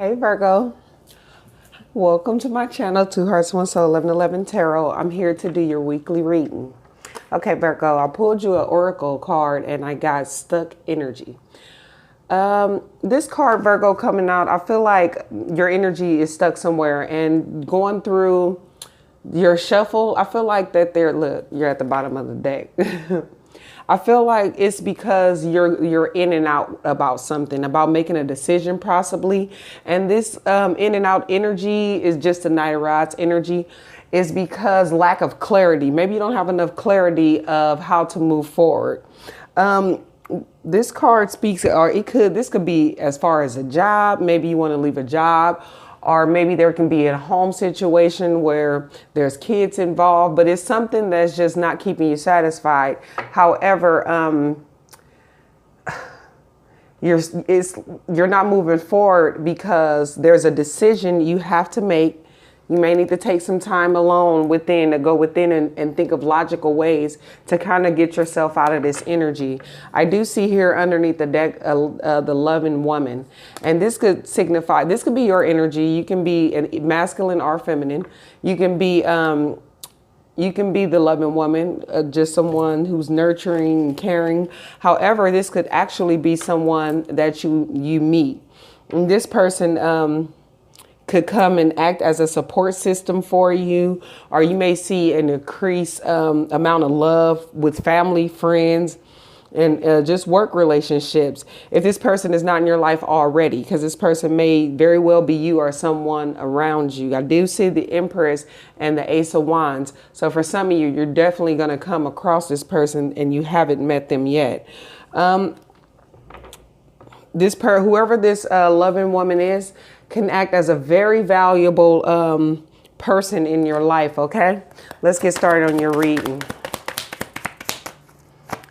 Hey Virgo, welcome to my channel, Two Hearts, One Soul, 1111 Tarot. I'm here to do your weekly reading. Okay, Virgo, I pulled you an oracle card and I got stuck energy. This card, Virgo, coming out, I feel like your energy is stuck somewhere and going through your shuffle. I feel like that look, you're at the bottom of the deck. I feel like it's because you're in and out about something, about making a decision possibly. And this in and out energy is just a Knight of Rods energy. Is because lack of clarity. Maybe you don't have enough clarity of how to move forward. This card speaks, or this could be as far as a job. Maybe you want to leave a job, or maybe there can be a home situation where there's kids involved, but it's something that's just not keeping you satisfied. However, you're not moving forward because there's a decision you have to make. You may need to take some time alone to go within and think of logical ways to kind of get yourself out of this energy. I do see here underneath the deck, the loving woman. And this could signify, this could be your energy. You can be masculine or feminine. You can be the loving woman, just someone who's nurturing and caring. However, this could actually be someone that you meet. And this person, could come and act as a support system for you, or you may see an increased amount of love with family, friends, and just work relationships. If this person is not in your life already, because this person may very well be you or someone around you. I do see the Empress and the Ace of Wands. So for some of you, you're definitely going to come across this person and you haven't met them yet. Whoever this loving woman is, can act as a very valuable person in your life, okay? Let's get started on your reading.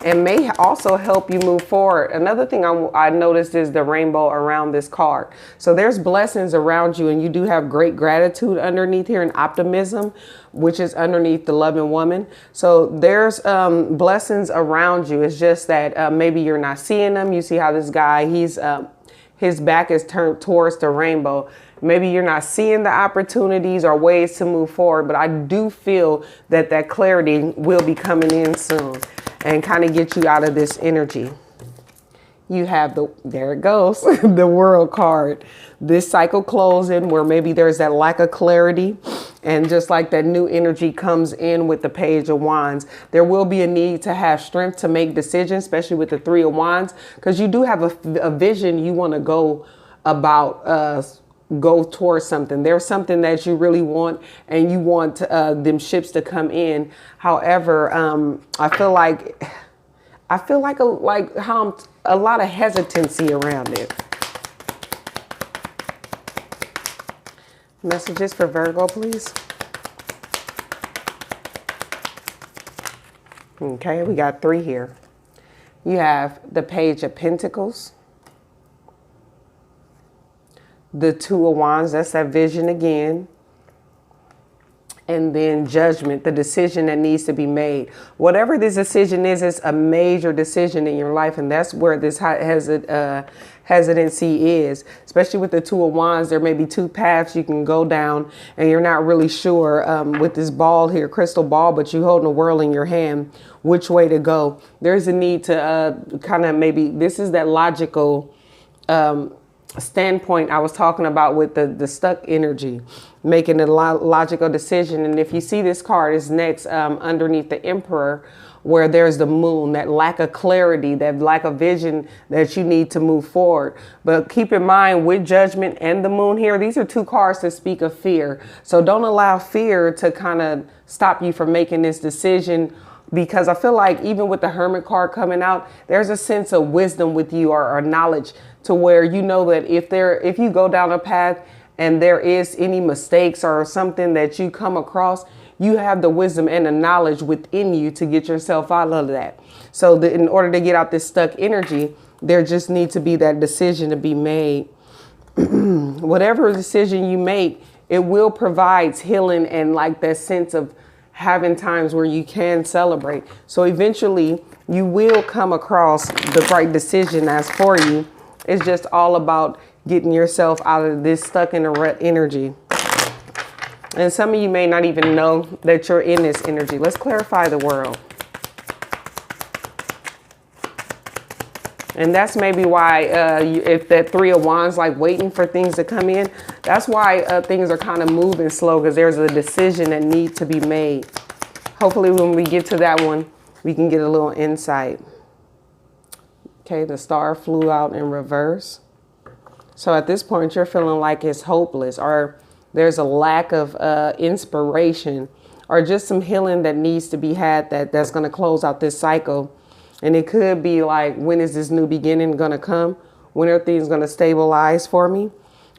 And may also help you move forward. Another thing I noticed is the rainbow around this card. So there's blessings around you, and you do have great gratitude underneath here and optimism, which is underneath the loving woman. So there's blessings around you. It's just that maybe you're not seeing them. You see how this guy, his back is turned towards the rainbow. Maybe you're not seeing the opportunities or ways to move forward, but I do feel that clarity will be coming in soon and kind of get you out of this energy. You have there it goes, the World card. This cycle closing where maybe there's that lack of clarity. And just like that new energy comes in with the Page of Wands, there will be a need to have strength to make decisions, especially with the Three of Wands, because you do have a vision you want to go towards something. There's something that you really want, and you want them ships to come in. However, I feel like a lot of hesitancy around it. Messages for Virgo, please. Okay, we got 3 here. You have the Page of Pentacles, the Two of Wands, that's that vision again, and then Judgment, the decision that needs to be made. Whatever this decision is, it's a major decision in your life, and that's where this hesitancy is. Especially with the Two of Wands, there may be 2 paths you can go down, and you're not really sure with this ball here, crystal ball, but you holding a world in your hand, which way to go. There's a need to kind of maybe, this is that logical standpoint I was talking about with the stuck energy, making a logical decision. And if you see this card is next underneath the Emperor, where there's the moon, that lack of clarity, that lack of vision that you need to move forward. But keep in mind with Judgment and the moon here, these are 2 cards that speak of fear. So don't allow fear to kind of stop you from making this decision, because I feel like even with the Hermit card coming out, there's a sense of wisdom with you, or knowledge, to where you know that if you go down a path and there is any mistakes or something that you come across, you have the wisdom and the knowledge within you to get yourself out of that. So in order to get out this stuck energy, there just needs to be that decision to be made. Whatever decision you make, it will provide healing and like that sense of having times where you can celebrate. So eventually you will come across the right decision as for you. It's just all about getting yourself out of this stuck in a rut energy. And some of you may not even know that you're in this energy. Let's clarify the world. And that's maybe why if that Three of Wands, like waiting for things to come in, that's why things are kind of moving slow, because there's a decision that needs to be made. Hopefully when we get to that one, we can get a little insight. Okay, the star flew out in reverse. So at this point, you're feeling like it's hopeless, or there's a lack of inspiration, or just some healing that needs to be had that's going to close out this cycle. And it could be like, when is this new beginning going to come? When are things going to stabilize for me?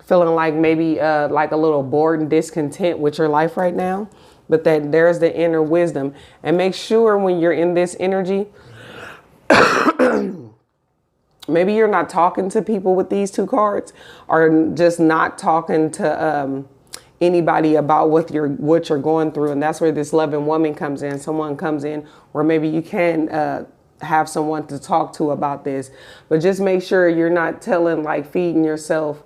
Feeling like maybe like a little bored and discontent with your life right now. But that there's the inner wisdom. And make sure when you're in this energy, maybe you're not talking to people with these two cards, or just not talking to anybody about what you're going through. And that's where this loving woman comes in. Someone comes in, or maybe you can have someone to talk to about this. But just make sure you're not feeding yourself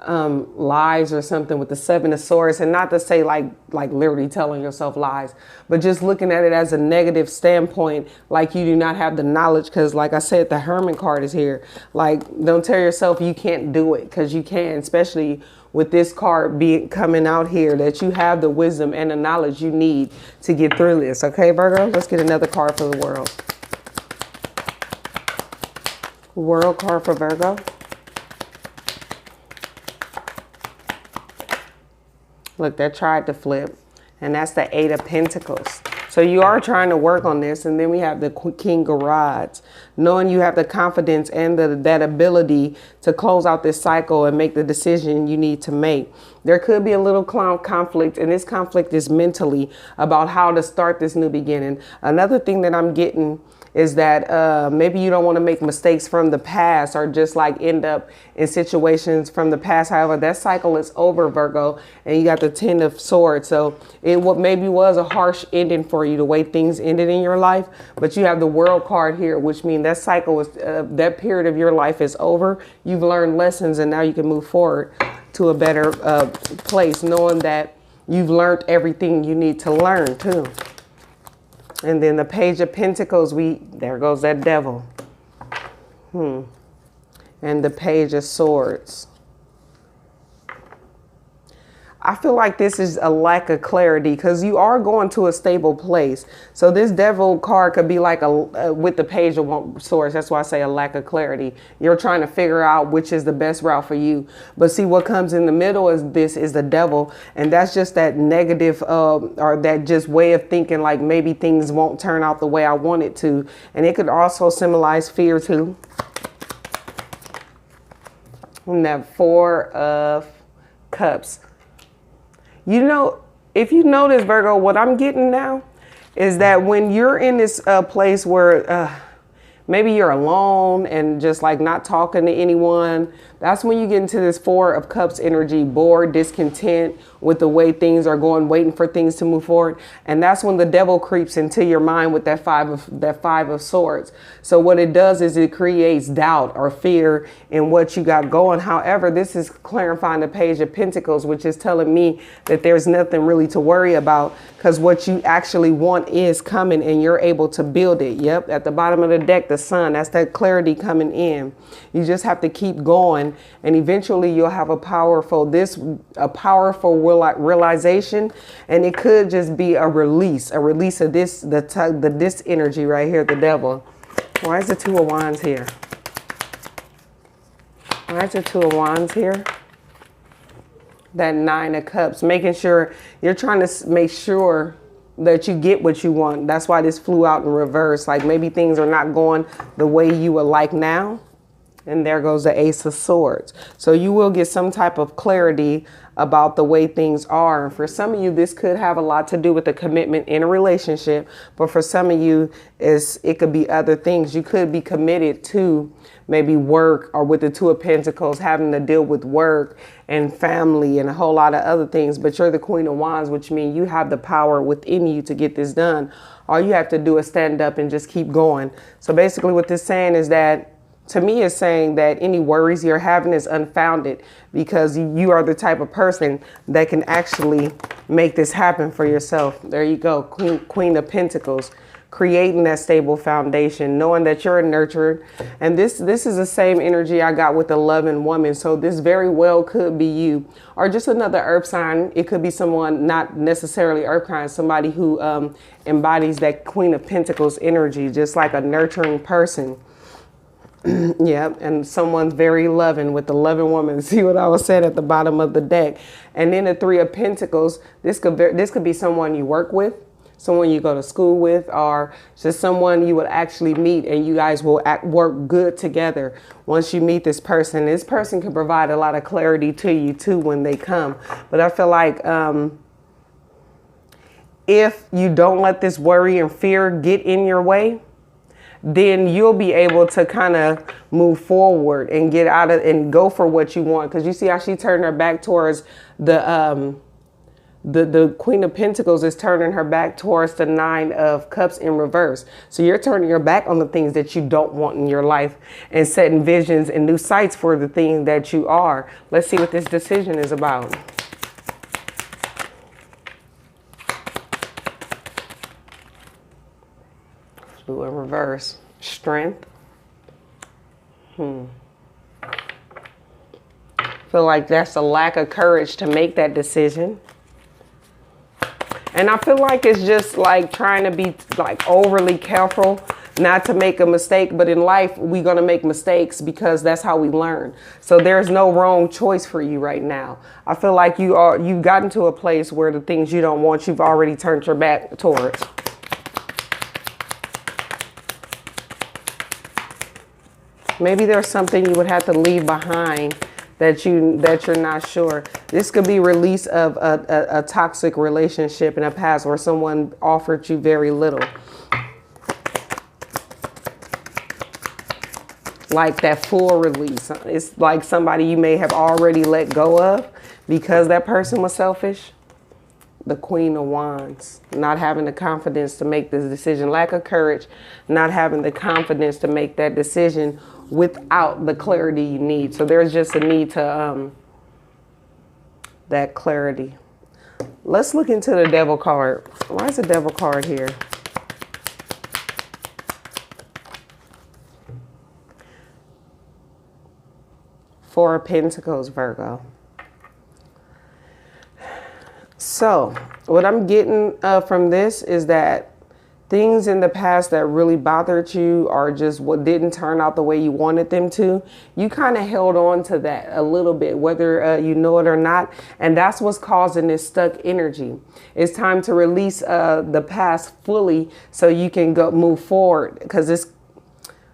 lies or something with the Seven of Swords. And not to say like literally telling yourself lies, but just looking at it as a negative standpoint, like you do not have the knowledge. Because like I said, the Hermit card is here. Like, don't tell yourself you can't do it, because you can, especially with this card coming out here, that you have the wisdom and the knowledge you need to get through this. Okay, Virgo, let's get another card for the world. World card for Virgo. Look, that tried to flip, and that's the Eight of Pentacles. So you are trying to work on this. And then we have the King of Rods, knowing you have the confidence and that ability to close out this cycle and make the decision you need to make. There could be a little conflict, and this conflict is mentally about how to start this new beginning. Another thing that I'm getting is that maybe you don't want to make mistakes from the past, or just like end up in situations from the past. However, that cycle is over, Virgo, and you got the Ten of Swords. So it maybe was a harsh ending for you, the way things ended in your life, but you have the World card here, which means that cycle is that period of your life is over. You've learned lessons, and now you can move forward to a better place, knowing that you've learned everything you need to learn too. And then the Page of Pentacles, there goes that Devil. And the Page of Swords. I feel like this is a lack of clarity, because you are going to a stable place. So this Devil card could be like with the Page of Swords. That's why I say a lack of clarity. You're trying to figure out which is the best route for you. But see, what comes in the middle is the Devil. And that's just that negative or that just way of thinking, like maybe things won't turn out the way I want it to. And it could also symbolize fear too. And that Four of Cups. You know, if you notice, Virgo, what I'm getting now is that when you're in this place where maybe you're alone and just like not talking to anyone, that's when you get into this Four of Cups energy, bored, discontent with the way things are going, waiting for things to move forward. And that's when the Devil creeps into your mind with that Five of Swords. So what it does is it creates doubt or fear in what you got going. However, this is clarifying the Page of Pentacles, which is telling me that there's nothing really to worry about, because what you actually want is coming and you're able to build it. Yep, at the bottom of the deck, the Sun, that's that clarity coming in. You just have to keep going, and eventually you'll have a powerful realization, and it could just be a release of this, this energy right here, the Devil. Why is the Two of Wands here? Why is the Two of Wands here? That Nine of Cups, making sure you're trying to make sure that you get what you want. That's why this flew out in reverse. Like maybe things are not going the way you would like now. And there goes the Ace of Swords. So you will get some type of clarity about the way things are. And for some of you, this could have a lot to do with the commitment in a relationship. But for some of you, it could be other things. You could be committed to maybe work, or with the Two of Pentacles, having to deal with work and family and a whole lot of other things. But you're the Queen of Wands, which means you have the power within you to get this done. All you have to do is stand up and just keep going. So basically what this is saying is that to me is saying that any worries you're having is unfounded because you are the type of person that can actually make this happen for yourself. There you go. Queen of Pentacles. Creating that stable foundation, knowing that you're nurtured. And this is the same energy I got with the loving woman. So this very well could be you, or just another earth sign. It could be someone not necessarily earth sign, somebody who embodies that Queen of Pentacles energy, just like a nurturing person. Yeah, and someone's very loving with the loving woman. See what I was saying at the bottom of the deck. And then the Three of Pentacles, this could be someone you work with, someone you go to school with, or just someone you would actually meet, and you guys will work good together once you meet this person. This person can provide a lot of clarity to you too when they come. But I feel like if you don't let this worry and fear get in your way, then you'll be able to kind of move forward and get out of and go for what you want. Because you see how she turned her back towards the Queen of Pentacles is turning her back towards the Nine of Cups in reverse. So you're turning your back on the things that you don't want in your life and setting visions and new sights for the thing that you are. Let's see what this decision is about. Flew in reverse. Strength. Feel like that's a lack of courage to make that decision. And I feel like it's just like trying to be like overly careful not to make a mistake. But in life, we're going to make mistakes because that's how we learn. So there's no wrong choice for you right now. I feel like you've gotten to a place where the things you don't want, you've already turned your back towards. Maybe there's something you would have to leave behind that you're not sure. This could be release of a toxic relationship in the past where someone offered you very little. Like that full release. It's like somebody you may have already let go of because that person was selfish. The Queen of Wands, not having the confidence to make this decision, lack of courage, not having the confidence to make that decision without the clarity you need. So there's just a need to that clarity. Let's look into the Devil card. Why is the Devil card here? Four of Pentacles, Virgo. So what I'm getting from this is that things in the past that really bothered you or just what didn't turn out the way you wanted them to, you kind of held on to that a little bit, whether you know it or not. And that's what's causing this stuck energy. It's time to release the past fully so you can move forward, because it's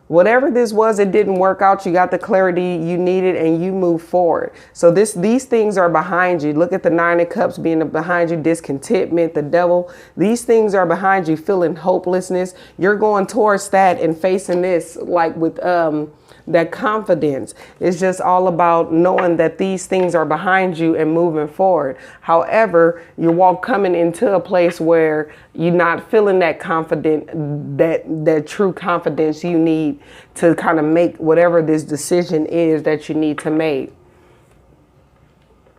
whatever this was, it didn't work out. You got the clarity you needed and you move forward. So these things are behind you. Look at the Nine of Cups being behind you, discontentment, the Devil. These things are behind you, feeling hopelessness. You're going towards that and facing this like with that confidence. It's just all about knowing that these things are behind you and moving forward. However, you're coming into a place where you're not feeling that confident, that true confidence you need to kind of make whatever this decision is that you need to make.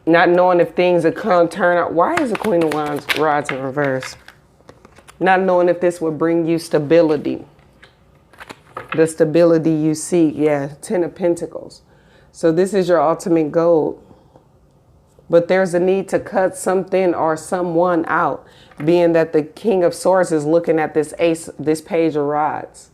Not knowing if things are going to turn out. Why is the Queen of Wands rods in reverse? Not knowing if this would bring you stability. The stability you seek. Yeah, Ten of Pentacles. So this is your ultimate goal. But there's a need to cut something or someone out, being that the King of Swords is looking at this Page of Rods.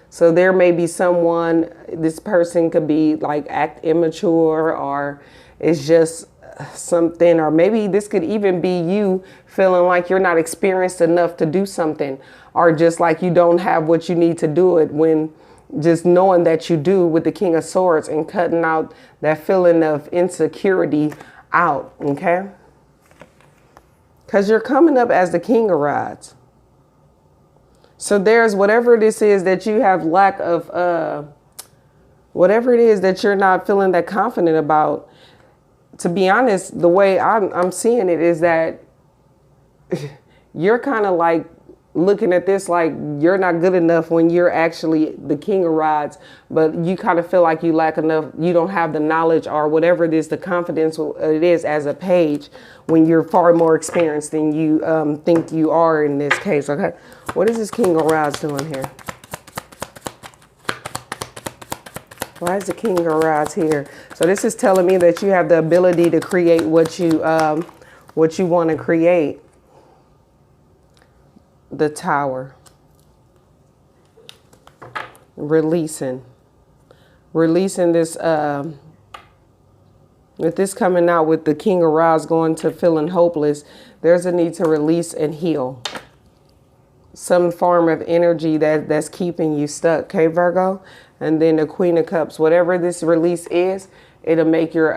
So there may be someone, this person could be like act immature, or it's just something, or maybe this could even be you feeling like you're not experienced enough to do something, or just like you don't have what you need to do it, when just knowing that you do with the King of Swords and cutting out that feeling of insecurity out, okay? Because you're coming up as the King of Rods. So there's whatever this is that you have lack of, whatever it is that you're not feeling that confident about. To be honest, the way I'm seeing it is that you're kind of like looking at this like you're not good enough when you're actually the king of rods, but you kind of feel like you lack enough, you don't have the knowledge or whatever it is, the confidence it is as a page, when you're far more experienced than you think you are in this case. Okay, what is this king of rods doing here? Why is the king of rods here? So this is telling me that you have the ability to create what you want to create. The Tower. Releasing this, with this coming out with the king of rods going to feeling hopeless, there's a need to release and heal some form of energy that's keeping you stuck. Okay, Virgo? And then the Queen of Cups, whatever this release is, it'll make your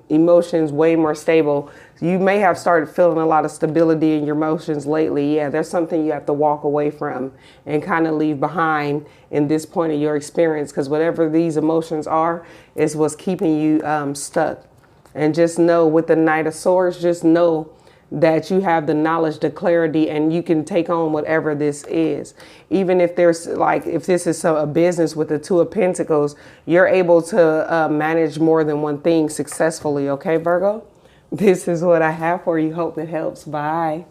emotions way more stable. You may have started feeling a lot of stability in your emotions lately. Yeah, there's something you have to walk away from and kind of leave behind in this point of your experience, because whatever these emotions are is what's keeping you stuck. And just know, with the Knight of Swords, just know that you have the knowledge, the clarity, and you can take on whatever this is. Even if there's like, if this is a business with the Two of Pentacles, you're able to manage more than one thing successfully. Okay, Virgo? This is what I have for you. Hope it helps. Bye.